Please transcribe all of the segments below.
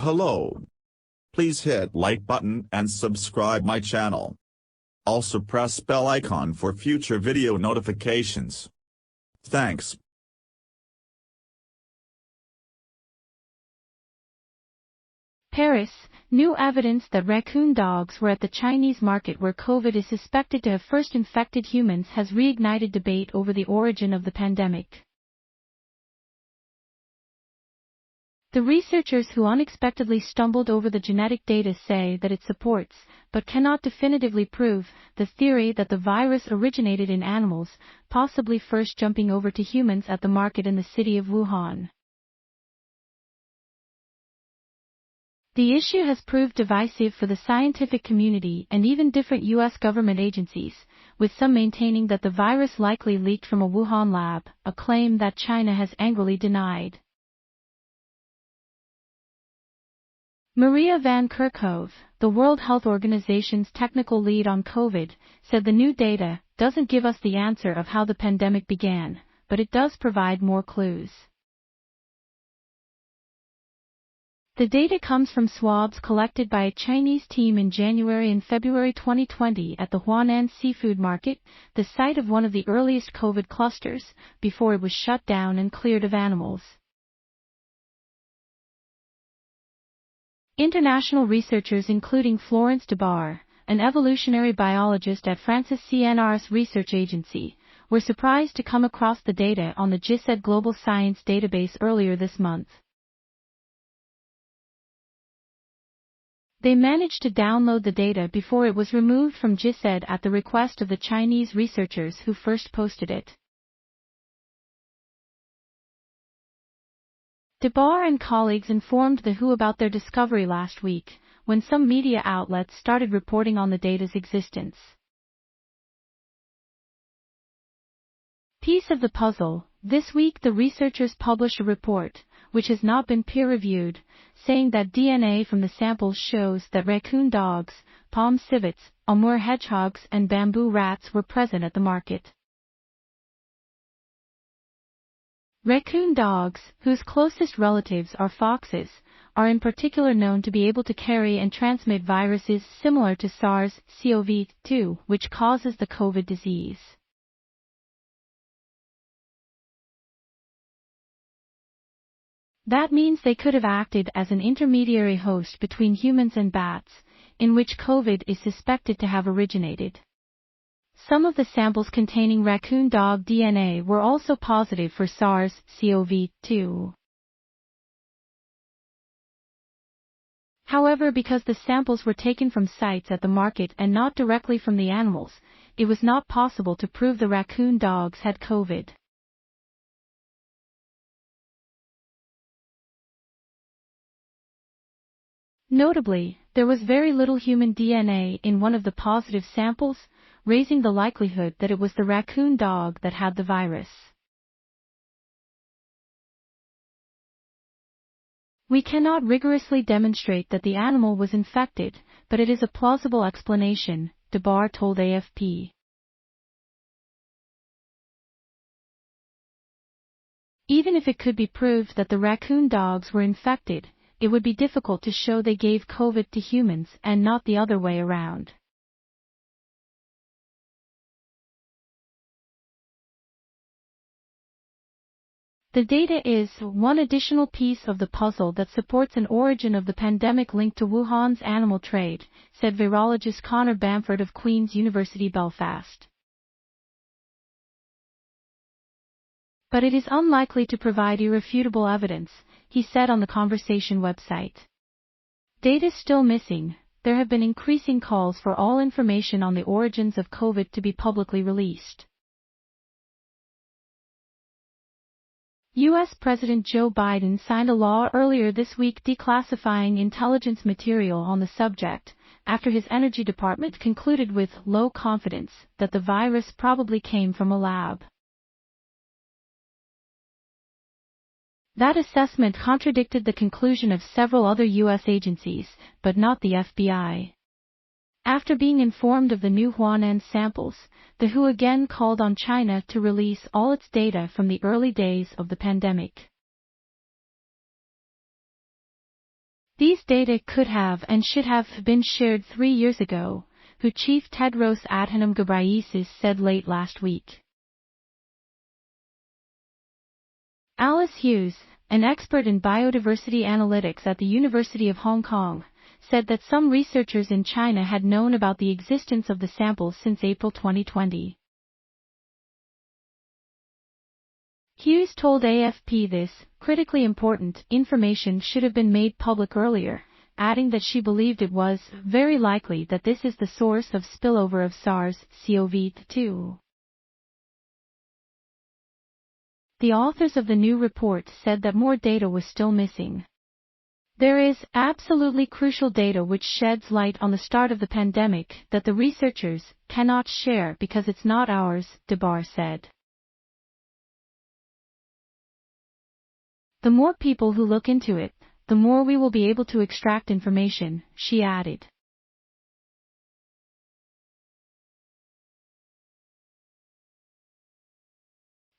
Hello. Please hit like button and subscribe my channel. Also press bell icon for future video notifications. Thanks. Paris, new evidence that raccoon dogs were at the Chinese market where COVID is suspected to have first infected humans has reignited debate over the origin of the pandemic. The researchers who unexpectedly stumbled over the genetic data say that it supports, but cannot definitively prove, the theory that the virus originated in animals, possibly first jumping over to humans at the market in the city of Wuhan. The issue has proved divisive for the scientific community and even different U.S. government agencies, with some maintaining that the virus likely leaked from a Wuhan lab, a claim that China has angrily denied. Maria van Kerkhove, the World Health Organization's technical lead on COVID, said the new data doesn't give us the answer of how the pandemic began, but it does provide more clues. The data comes from swabs collected by a Chinese team in January and February 2020 at the Wuhan seafood market, the site of one of the earliest COVID clusters, before it was shut down and cleared of animals. International researchers including Florence Debar, an evolutionary biologist at Francis CNRS Research Agency, were surprised to come across the data on the GISED Global Science database earlier this month. They managed to download the data before it was removed from GISED at the request of the Chinese researchers who first posted it. Debar and colleagues informed The WHO about their discovery last week, when some media outlets started reporting on the data's existence. Piece of the puzzle: this week the researchers published a report, which has not been peer-reviewed, saying that DNA from the samples shows that raccoon dogs, palm civets, Amur hedgehogs and bamboo rats were present at the market. Raccoon dogs, whose closest relatives are foxes, are in particular known to be able to carry and transmit viruses similar to SARS-CoV-2, which causes the COVID disease. That means they could have acted as an intermediary host between humans and bats, in which COVID is suspected to have originated. Some of the samples containing raccoon dog DNA were also positive for SARS-CoV-2. However, because the samples were taken from sites at the market and not directly from the animals, it was not possible to prove the raccoon dogs had COVID. Notably, there was very little human DNA in one of the positive samples, raising the likelihood that it was the raccoon dog that had the virus. We cannot rigorously demonstrate that the animal was infected, but it is a plausible explanation, Debar told AFP. Even if it could be proved that the raccoon dogs were infected, it would be difficult to show they gave COVID to humans and not the other way around. The data is one additional piece of the puzzle that supports an origin of the pandemic linked to Wuhan's animal trade, said virologist Conor Bamford of Queen's University Belfast. But it is unlikely to provide irrefutable evidence, he said on the Conversation website. Data still missing, there have been increasing calls for all information on the origins of COVID to be publicly released. U.S. President Joe Biden signed a law earlier this week declassifying intelligence material on the subject, after his Energy Department concluded with low confidence that the virus probably came from a lab. That assessment contradicted the conclusion of several other U.S. agencies, but not the FBI. After being informed of the new Wuhan samples, the WHO again called on China to release all its data from the early days of the pandemic. These data could have and should have been shared 3 years ago, WHO Chief Tedros Adhanom Ghebreyesus said late last week. Alice Hughes, an expert in biodiversity analytics at the University of Hong Kong, said that some researchers in China had known about the existence of the samples since April 2020. Hughes told AFP this critically important information should have been made public earlier, adding that she believed it was very likely that this is the source of spillover of SARS-CoV-2. The authors of the new report said that more data was still missing. There is absolutely crucial data which sheds light on the start of the pandemic that the researchers cannot share because it's not ours, DeBar said. The more people who look into it, the more we will be able to extract information, she added.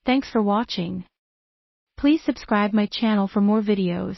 Thanks for watching. Please subscribe my channel for more videos.